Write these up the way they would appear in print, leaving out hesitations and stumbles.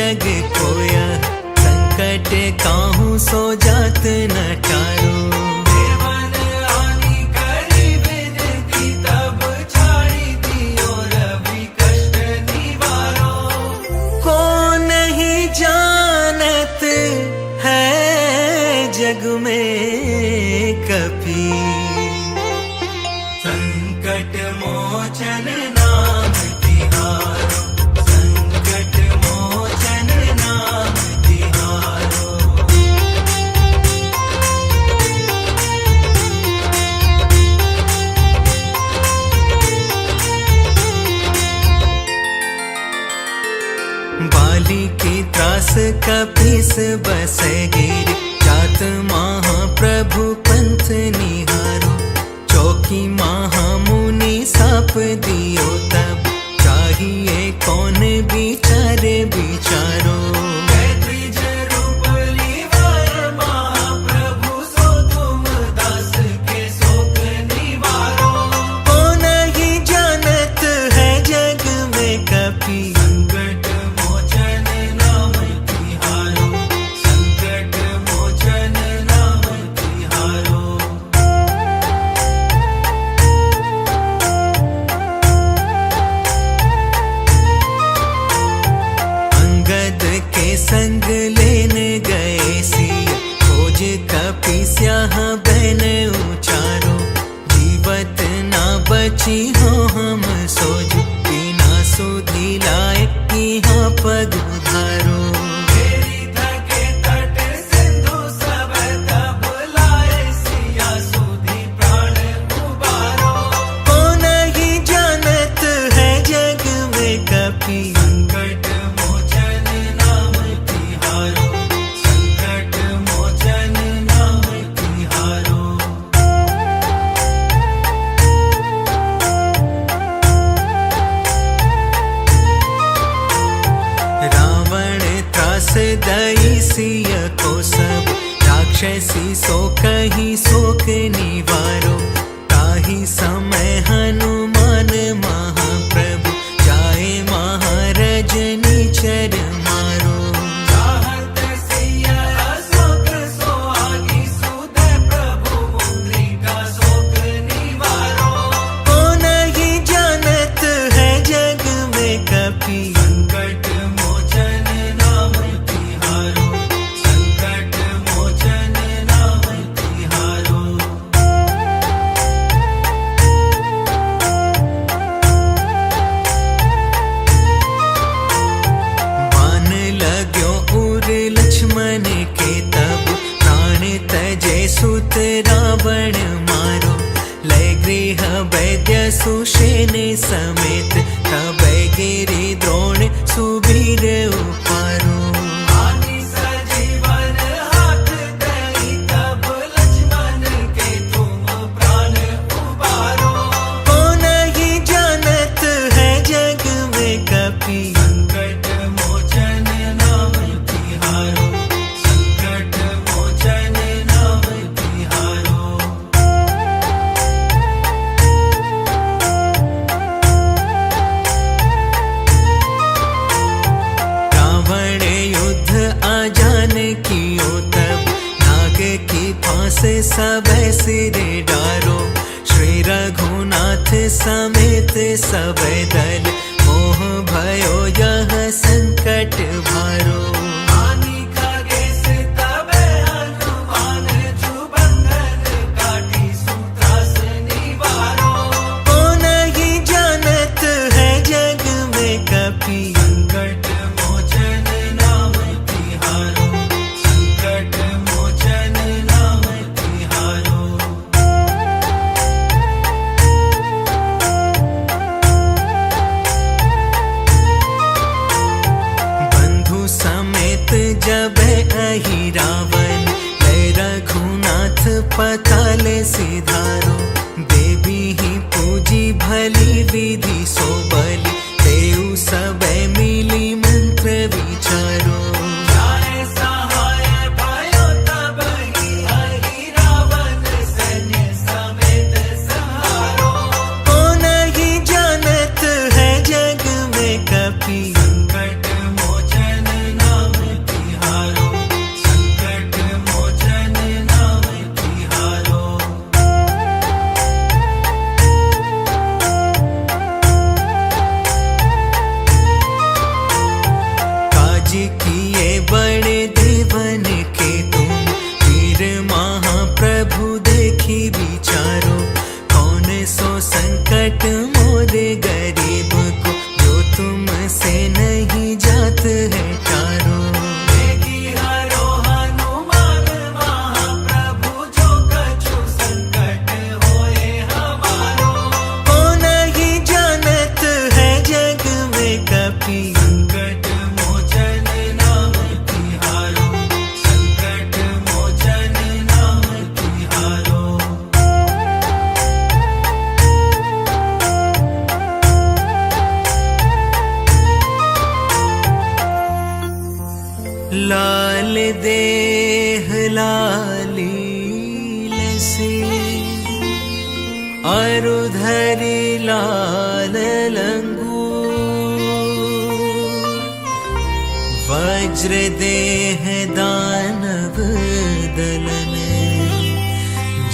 जग कोया, संकट काहू सो जात न टारो। देवन आनी करी विनती, तब छाड़ी दियो रवि कष्ट निवारो। को नहीं जानत है जग में कभी, संकट मोचन नाम तिहारो, संकट मोचन नाम तिहारो। बाली की त्रास कपीस बस गिर, जात महाप्रभु पंथ निहारो। चौकी महामुनि साप दियो तब, चाहिए कौन बिचारे बिचारो। द्विज रूप लीवार महाप्रभु, सो तुम दास के शोक निवारो। को नहीं जानत है जग में कभी, संकट मोचन नाम तिहारो, संकट मोचन नाम तिहारो। अंगद के संग लेने गए सिया, खोज कपीस्याह बहन उचारो। जीवत ना बची हो हम सोज, बिना सुधी लाए यहाँ पग उधारो। तेरी थके तट सिंधु सब, तब लाए सिया सुधी प्राण उबारो। को नहीं जानत है जग में कभी, संकट मोचन नाम तिहारो, संकट मोचन नाम तिहारो। रावण त्रास दई सिय को सब, राक्षसी सो कही शोक निवारो। ताही समय हनुमान महाप्रभु, जाए महारजनी चर मारो। चाहत सिया शोक सोहागी, सुधे प्रभु मुद्रिका शोक निवारो। को नहीं जानत है जग में कभी, संकट मोचन नाम तिहारो, संकट मोचन नाम तिहारो। बान लाग्यो उर लक्ष्मण के तब, प्राण तजे सुत रावण मारो। लय गृह वैद्य सुषेण समेत, तब गिरि द्रोण सुबीर उपारो। आनी सजीवन हाथ दई, तब लक्ष्मण के तुम प्राण उबारो। को नहीं जानत है जग में कभी, संकट मोचन नाम तिहारो, संकट मोचन नाम तिहारो। रावण युद्ध आजान कियो तब, नाग की फांस सब सिर डारो। श्री रघुनाथ समेत सब दल, मोह भयो यह संकट भारो। आनी खगेश तबे हनुमान, जो बंधन काटी सूत्रास निवारो। को नहीं जानत है जग में कभी, संकट मोचन नाम तिहारो, संकट मोचन नाम तिहारो। बंधु देह लाली से अरुधरी लाल लंगूर वज्र देह दानव दलन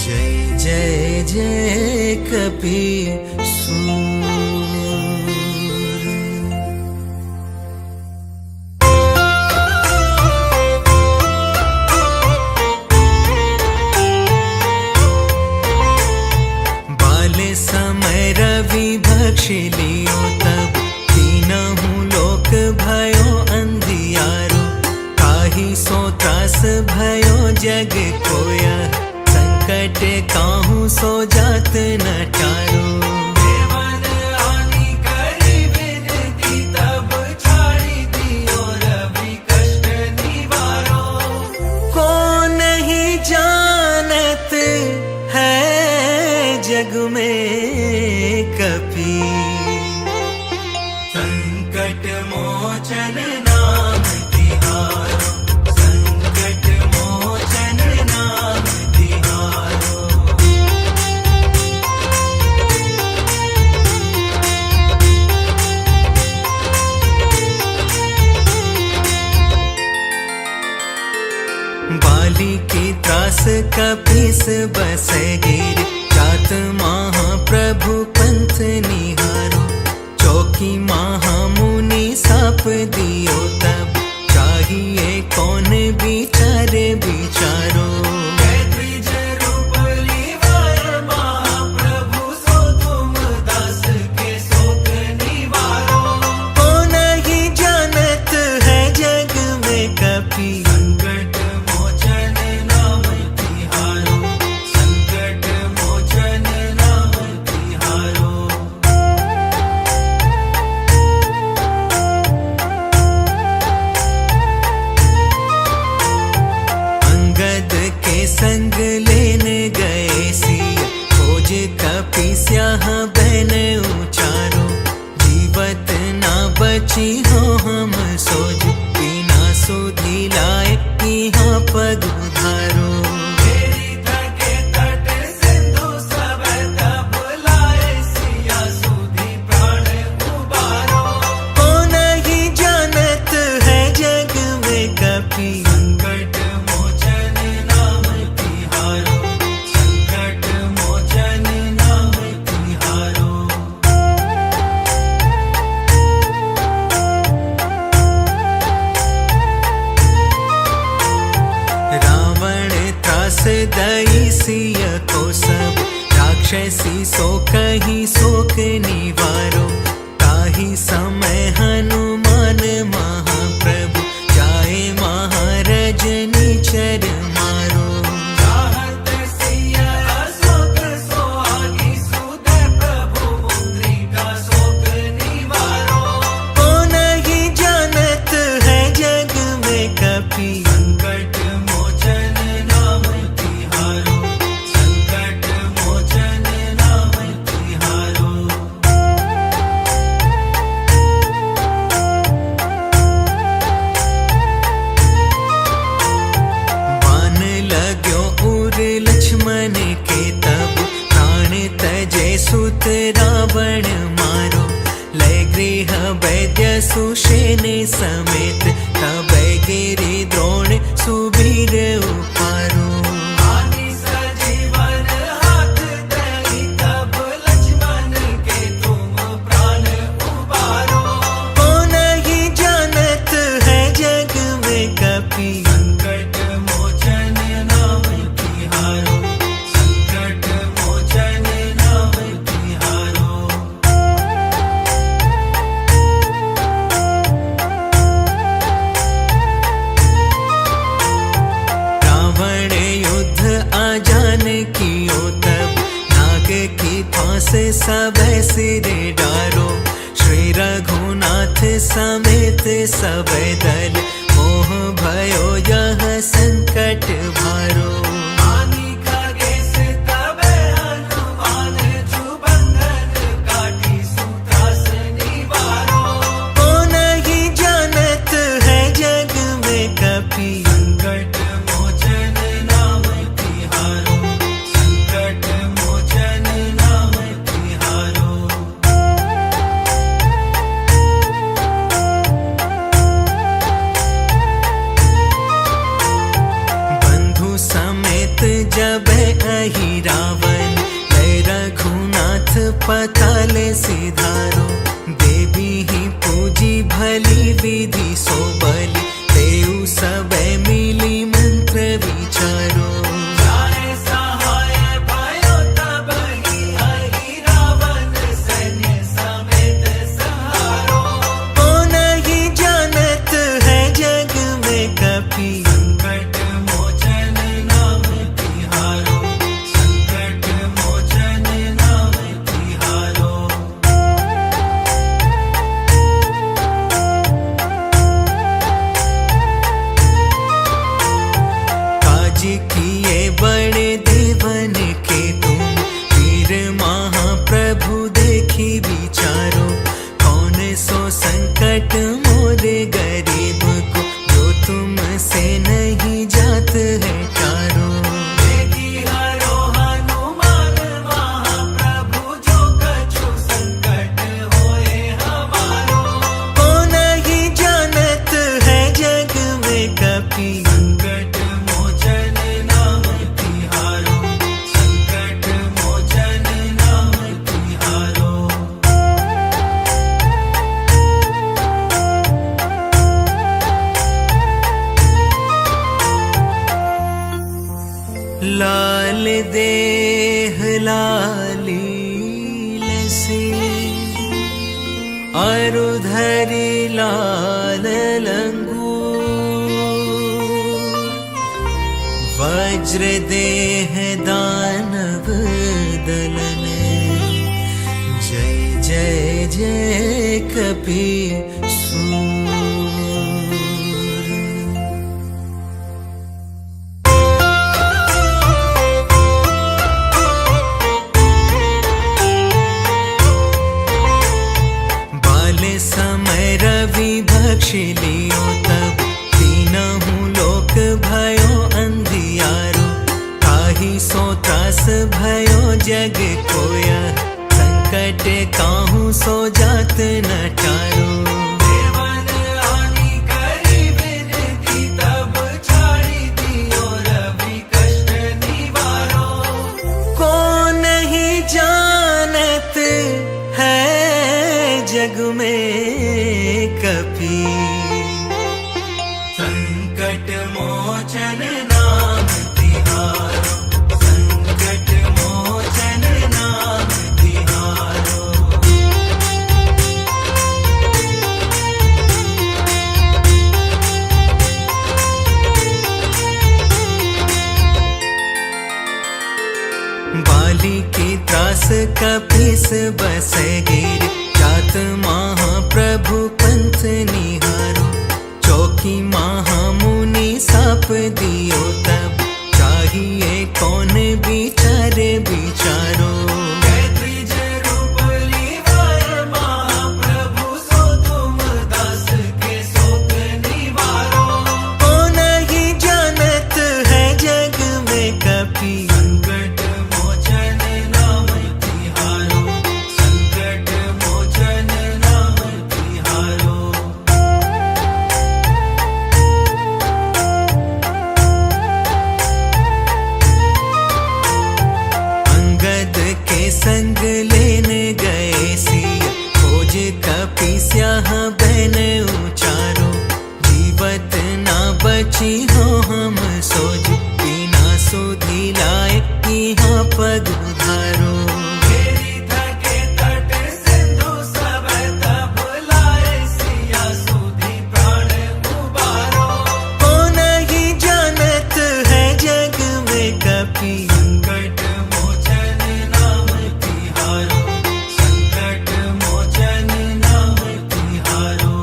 जय जय जय कपीसूर। समय रवि भक्ष लियो तब तीनहु लोक भयो अंधियारो काहि सो त्रास भयो जग कोया संकट काहू सो जात न टारो। देवन आनी करी विनती तब छाड़ी दियो रवि कष्ट निवारो। को नहीं जानत है जग में कपि संकट मोचन नाम तिहारो। संकट मोचन नाम तिहारो। बाली की त्रास कपीस बस गिर जात महाप्रभु पंथ निहारो चौकी महामुनि साप दियो तब चाहिए कौन विचार विचारो। द्विज रूप लिवाय महाप्रभु सो तुम दास के शोक निवारो। को नहीं जानत है जग में कपि संकट मोचन नाम तिहारो। संकट मोचन नाम तिहारो। अंगद के संग लेने गए सिया खोज कपि स्याह बन उचारो जीवत ना बची हो हम सोज बिना सुधी लाए यहाँ पग उधारो। मेरी थके तट सिंधु सब तब लाए सिया सुधी प्राण उबारो। को नहीं जानत है जग में कपि संकट मोचन नाम तिहारो। संकट मोचन नाम तिहारो। रावण त्रास दई सिय को सब राक्षसी सो कही शोक निवारो ताहि समय हनुमान महाप्रभु जाए महारजनी चर मारो। चाहत सिया अशोक सोहागी सुधे प्रभु मुद्रिका शोक निवारो। को नहीं जानत है जग में कपि संकट मोचन नाम तिहारो। संकट मोचन नाम तिहारो। बान लाग्यो उर लक्ष्मण के तब प्राण तजे सुत रावण मारो लय गृह वैद्य सुषेण समेत तब गिरि द्रोण सुबीर उपारो। आनि सजीवन हाथ दई तब लक्ष्मण के तुम प्राण उबारो। को नहीं जानत है जग में कपि संकट मोचन नाम तिहारो। संकट मोचन नाम तिहारो। रावण युद्ध आजान कियो तब नाग की फांस सब सिरे डारो श्री रघुनाथ समेत सब दल मोह भयो यह संकट भारो। आनि खगेश तबे हनुमान जुबंधन काटी सुत्रास निवारो। को नहीं जानत है जग में कपि संकट संकट मोरे गरीब को, जो तुमसे नहीं जात है टारो। वेगी हरो हनुमान महाप्रभु, जो कछु संकट होए हमारो। को नहीं जानत है जग में कपि, संकट मोचन नाम तिहारो, संकट मोचन नाम तिहारो। लाल देह लाली लसे, अरुधरि लाल लंगूर। वज्र देह दानव दलन, जय जय जय कपि सूर। समय रवि भक्ष लियो तब, तीनहु लोक भयो अंधियारो। ताहि सो त्रास भयो जग कोया, संकट काहू सो जात न टारो। देवन आनी करी विनती, तब छाड़ी दियो रवि कष्ट निवारो। को नहीं जानत है जग में कपि, संकट मोचन नाम तिहारो, संकट मोचन नाम तिहारो। बाली की त्रास कपिस बस गिर, जात महाप्रभु पंथ निहारो। चौकी महामुनि साप दियो तब, चाहिए कौन बिचारे बिचारो। द्विज रूप लीवार महाप्रभु, सो तुम दास के शोक निवारो। को नहीं जानत है जग में कपि, संकट मोचन नाम तिहारो, संकट मोचन नाम तिहारो। अंगद के संग लेने गए सिया, खोज कपि स्याह बन उचारो। जीवत ना बची हो हम सोज, बिना सुधि लाए यहाँ पग उधारो। मेरी थके तट सिंधु सब, तब लाए सिया सुधि प्राण उबारो। को नहीं जानत है जग में कपि, संकट मोचन नाम तिहारो, संकट मोचन नाम तिहारो।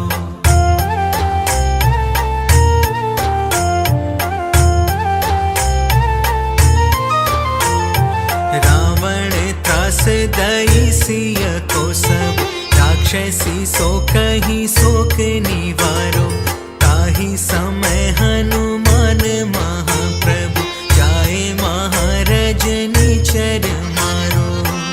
रावण त्रास दई सिय को सब, राक्षसी सो कही शोक निवारो। ताहि समय हनुमान महाप्रभु, जाए महारजनी चर मारो।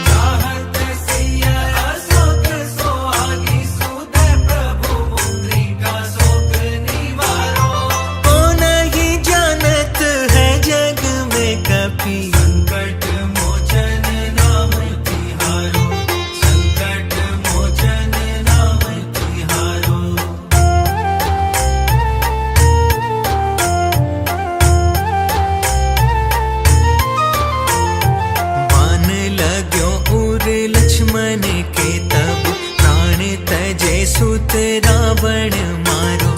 चाहत सिया अशोक सो आगी, सुधे प्रभु मुद्रिका शोक निवारो। को नहीं जानत है जग में कपि, संकट मोचन नाम तिहारो, संकट मोचन नाम तिहारो। बान लाग्यो उर लक्ष्मण के तब, प्राण तजे सुत रावण मारो।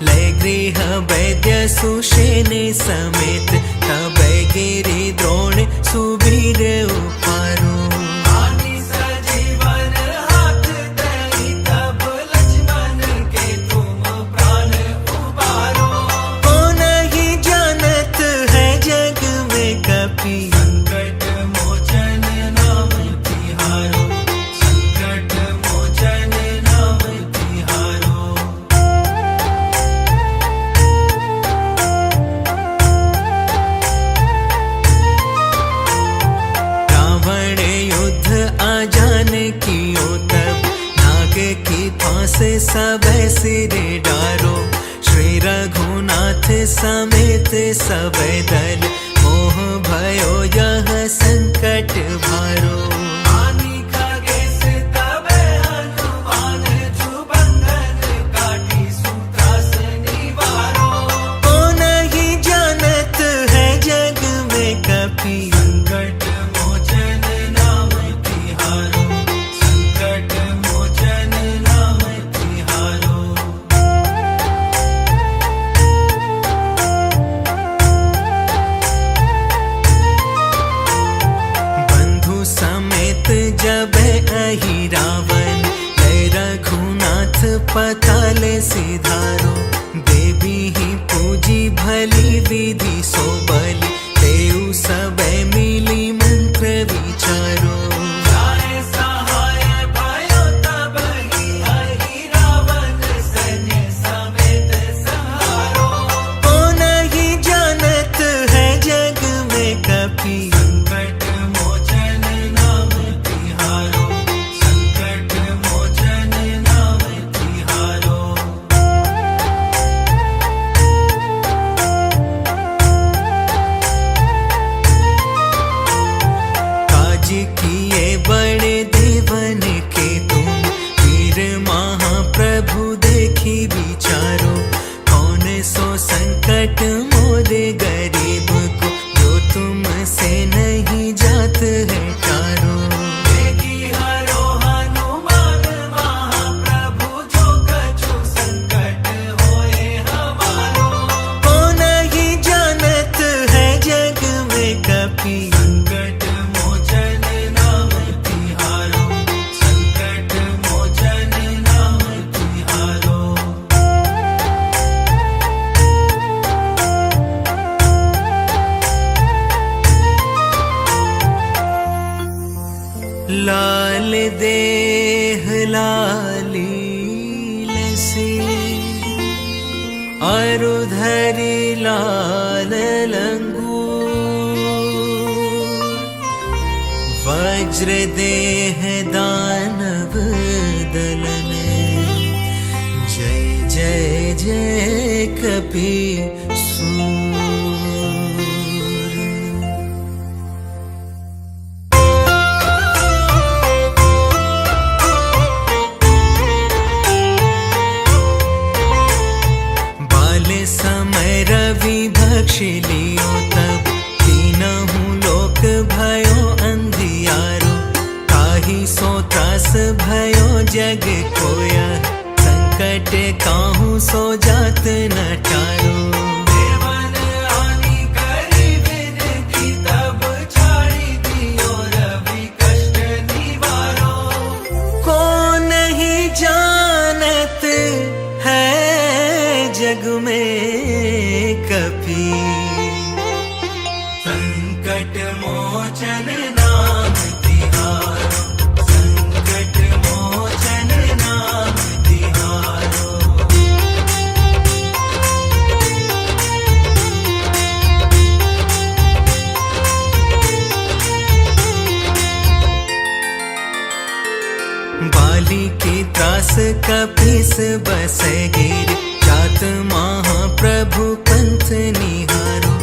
लय गृह वैद्य सुषेण समेत, तब गिरि द्रोण सुबीर उपारो। आनि सजीवन हाथ दई, तब लक्ष्मण के तुम प्राण उबारो। को नहीं जानत है जग में कपि, संकट मोचन नाम तिहारो, संकट मोचन नाम तिहारो। फांस सब सिर डारो। श्री रघुनाथ समेत सब दल मोह भयो यह संकट भारो। संकट मोचन नाम तिहारो, संकट मोचन नाम तिहारो। बंधु समेत जब अहि रावण, लय रघुनाथ पताल सिधारो। देवी ही पूजी भली विधि सो बलि, देव सब मिली मंत्र विचारो। जाए सहाय भयो तब ही अहि रावण, सैन्य समेत संहारो। को नहीं जानत है जग में कपि, संकट मोचन नाम तिहारो, संकट मोचन नाम तिहारो। किए बड़े देवन के तुम, वीर महाप्रभु देखी विचारो। कौन सो संकट मोरे गरीब को, जो तुमसे नहीं जात है टारो। देखी हरो हनुमान महाप्रभु, जो कछु संकट होए हमारो। को नहीं जानत है जग में कपि, संकट मोचन नाम तिहारो, संकट मोचन नाम तिहारो। लाल देह लाली लसी, अरुधरि लाल लंगूर। वज्र देह दानव दलन, जय जय जय कपि सूर। समय रवि भक्ष लियो तब, तीनहु लोक भयो अंधियारो। ताहि सो त्रास भयो जग कोया, संकट काहू सो जात न टारो। देवन आनी करी विनती, तब छाड़ी दियो रवि कष्ट निवारो। को नहीं जानत है जग में कपि, संकट मोचन नाम तिहारो, संकट मोचन नाम तिहारो। बाली की त्रास कपीस बस गिर, जात महाप्रभु पंथ निहारो।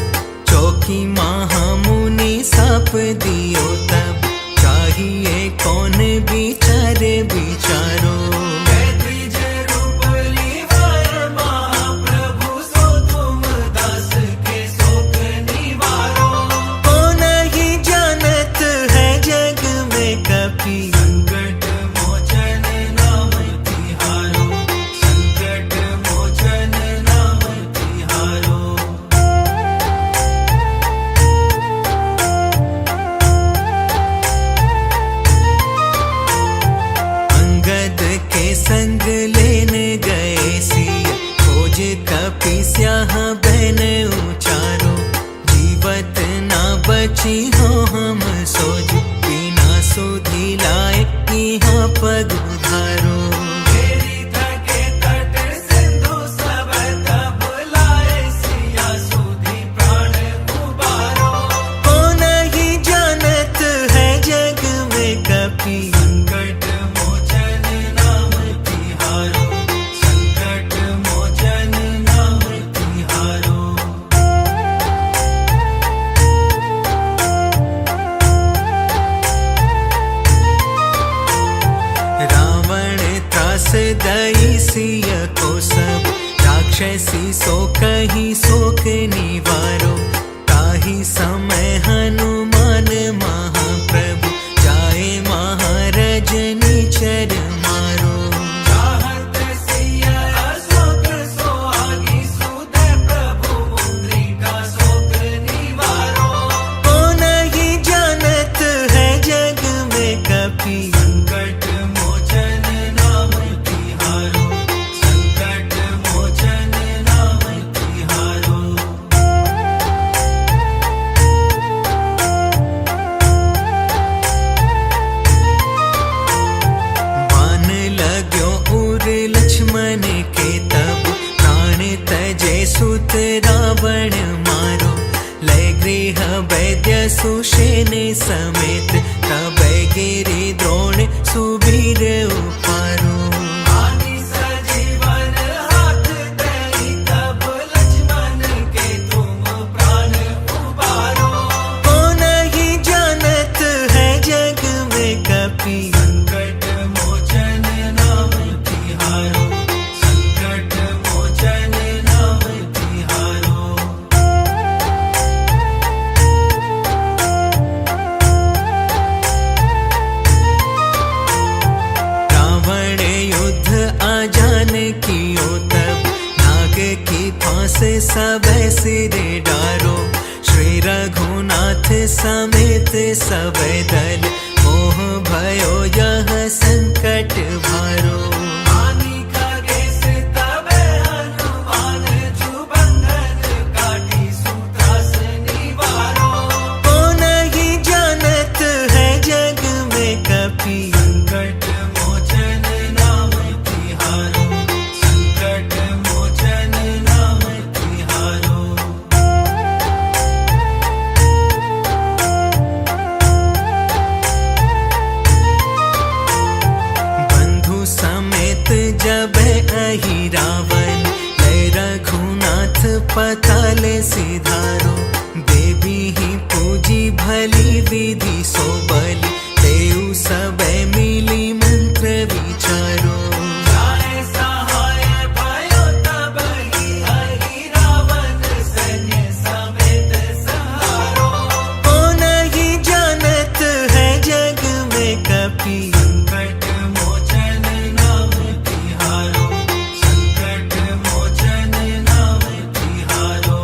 चौकी महामुनि साप दियो तब, चाहिए कौन विचारे विचारो। द्विज रूप लीवार महाप्रभु, सो तुम दास के शोक निवारो। को नहीं जानत है जग में कपि, संकट मोचन नाम तिहारो, संकट मोचन नाम तिहारो। अंगद के संग लेने गए सिया, खोज कपि स्याह बहन उचारो। जीवत ना बची हो हम सोज, बिना सुधि लाए यहाँ पग उधारो। तेरी थके तट सिंधु सब तब लाए, सिया सुधि प्राण उबारो। को नहीं जानत है जग में कपि, संकट मोचन नाम तिहारो। भई सिय को सब राक्षसी सो कही शोक निवारो। ताहि समय हनुमान महाप्रभु जाए महाराज निचर मारो। चाहत सिया अशोक सोहागी सुत प्रभु मुद्रिका शोक निवारो। को नहीं जानत है जग में कपि संकट मोचन नाम तिहारो। संकट मोचन नाम तिहारो। बान लाग्यो उर लक्ष्मण के तब प्राण तजे सुत रावण मारो। लय गृह वैद्य सुषेण समेत तब गिरि द्रोण सुबीर उपारो। आदि सजीवन हाथ दई तब लक्ष्मण के तुम प्राण उबारो। को नहीं जानत है जग में कपि संकट मोचन नाम तिहारो। संकट मोचन नाम तिहारो। रावण युद्ध आजान कियो तब नाग की फांस सब सिर डारो। श्री रघुनाथ समेत सब दल मोह भयो यह संकट भारो। आनि खगेश तबे हनुमान जुबंधन काटी सूत्रास निवारो। को नहीं जानत है जग में कपि संकट मोचन नाम तिहारो। संकट मोचन नाम तिहारो। बंधु समेत जब अहि रावण लय रघुनाथ पताल सिधारो। देवी ही पूजी भली विधि सो बलि देउ सब मिली मंत्र विचारो। जाए सहाय भयो तब ही हरि रावण सैन्य समेत संहारो। को नहीं जानत है जग में कपि संकट मोचन नाम तिहारो। संकट मोचन नाम तिहारो।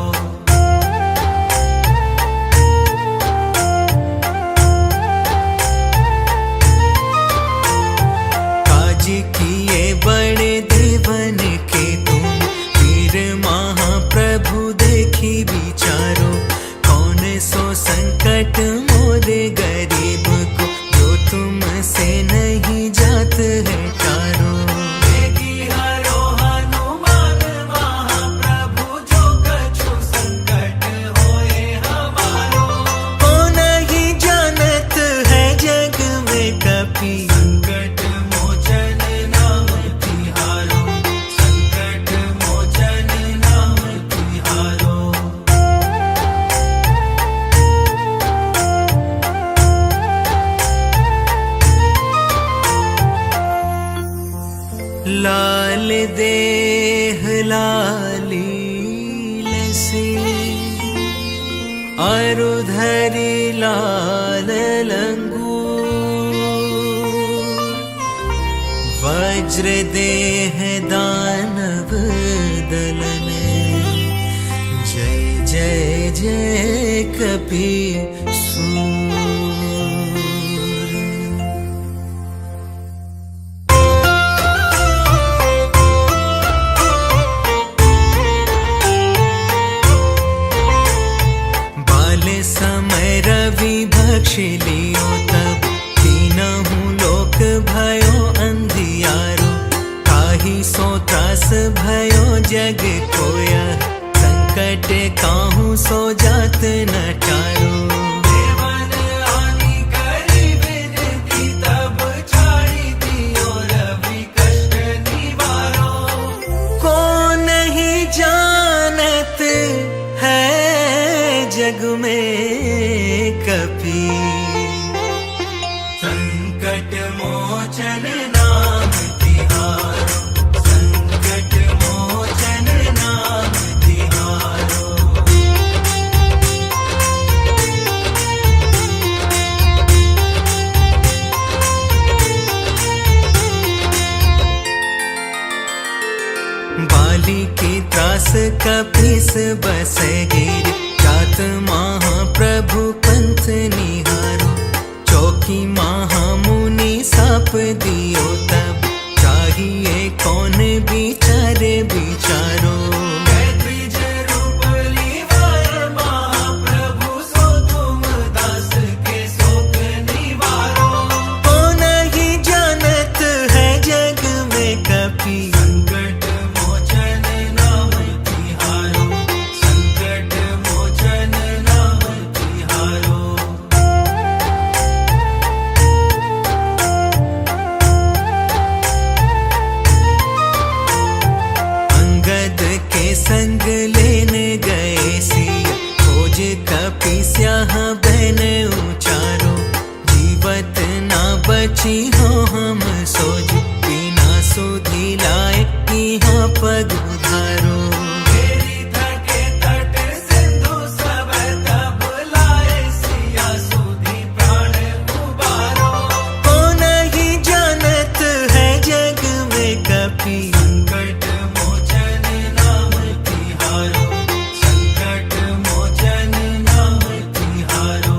काज किए बड़े देवन के तुम वीर महाप्रभु देखी विचारो। कौन सो संकट मोरे गरीब को जो तुम से नहीं जात है टारो। वेगी हरो हनुमान महाप्रभु जो कछु संकट होए हमारो। को नहीं जानत है जग में कपि संकट मोचन नाम तिहारो। संकट मोचन नाम तिहारो। लाल देह लाली लसी अरुधरि लाल लंगूर। वज्र देह दानव दलन जय जय जय कपि सूर। बाल समय रवि भक्ष लियो तब तीनहु लोक भयो अंधियारो। ताहि सो त्रास भयो जग कोया संकट काहू सो जात न टारो। देवन आनि करी विनती तब छाड़ी दियो रवि कष्ट निवारो। को नहीं जानत है जग में कपि संकट मोचन नाम तिहारो। काली की त्रास कपीस बस गिर जात महाप्रभु पंथ निहारो चौकी महामुनि साप दियो तब चाहिए कौन बिचारे बिचारो संकट मोचन नाम तिहारो, संकट मोचन नाम तिहारो। अंगद के संग लेने गए सिया खोज कपि स्याह बन उचारो जीवत ना बची हो हम सोज बिना सुधी लाए यहाँ पग उधारो मेरी थके तट सिंधु सब तब लाए सिया सुधी प्राण उबारो। कौन ही जानत है जग में कपि संकट मोचन नाम तिहारो, संकट मोचन नाम तिहारो।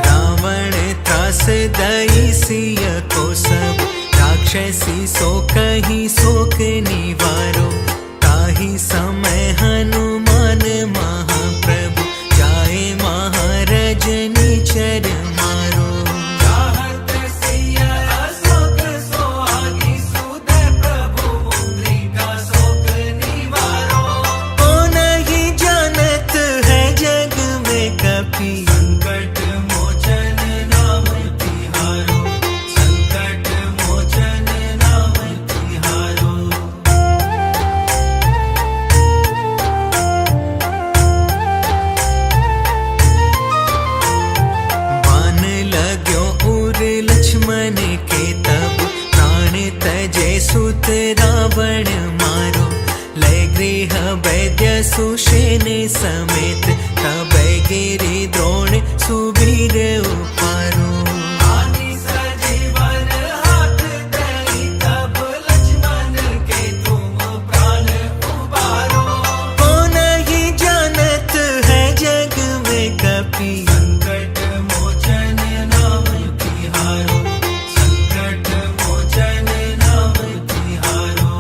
रावण त्रास दई सिय को सब राक्षसी सो कही शोक निवारो ताही समय हनुमान महाप्रभु जाए महारजनी चर मारो चाहत सिया अशोक सोहागी सुदय प्रभु मुद्रिका शोक निवारो। कौन ही जानत है जग में कपि संकट मोचन नाम तिहारो, संकट मोचन नाम तिहारो। बान लाग्यो उर लक्ष्मण के तब प्राण तजे सुत रावण मारो लय गृह वैद्य सुषेण समेत तब गिरि द्रोण सुबीर उपारो आनि सजीवन हाथ दई तब लक्ष्मण के तुम प्राण उबारो। कौन ही जानत है जग में कपि संकट मोचन नाम तिहारो, संकट मोचन नाम तिहारो।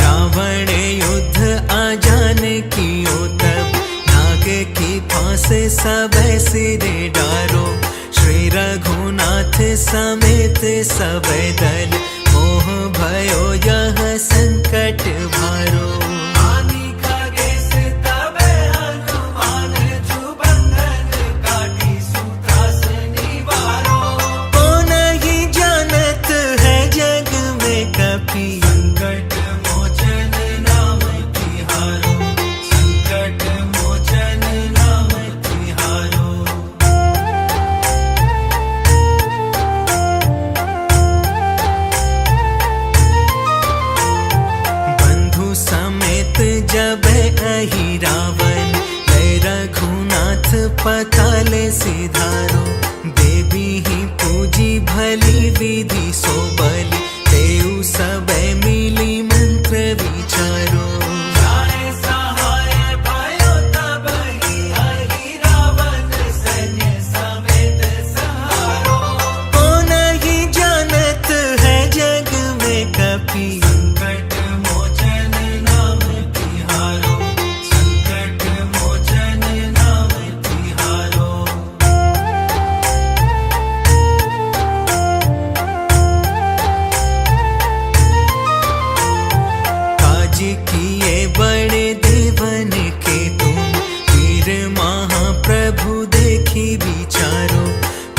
रावण युद्ध आजान कियो तब नाग की फांस सब सिरे डारो श्री रघुनाथ समेत सब दल मोह भयो यह संकट भारो आनि खगेश तबे हनुमान जुबंधन काटी सुत्रास निवारो। कौन ही जानत है जग में कपि संकट मोचन नाम तिहारो, संकट मोचन नाम तिहारो। बंधु समेत जब अहि रावण लय रघुनाथ पताल सिधारो देवी ही पूजी भली विधि सो बलि देउ सब मिली मंत्र विचारो जाने सहाय भयो तब ही रावण सैन्य समेत संहारो। कौन ही जानत है जग में कपि संकट मोचन नाम तिहारो, संकट मोचन नाम तिहारो। काज किए बड़े देवन के तुम वीर महाप्रभु देखी विचारो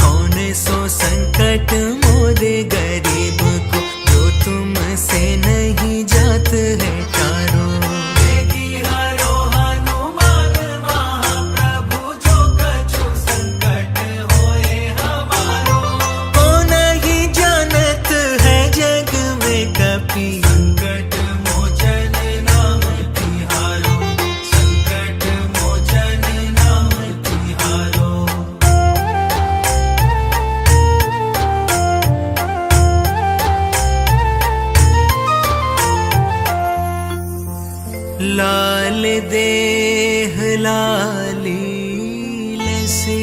कौन सो संकट मोरे गरीब को जो तुमसे नहीं जात है टारो देखी हरो हनुमान महाप्रभु जो कछु संकट होए हमारो। कौन ही जानत है जग में कपि संकट मोचन लाल देह लाली लसी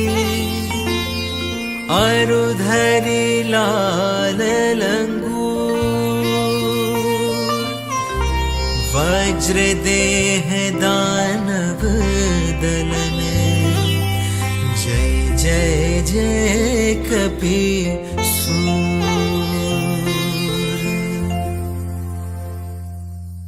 अरुधरी लाल लंगूर वज्र देह दानव दलन जय जय जय कपीर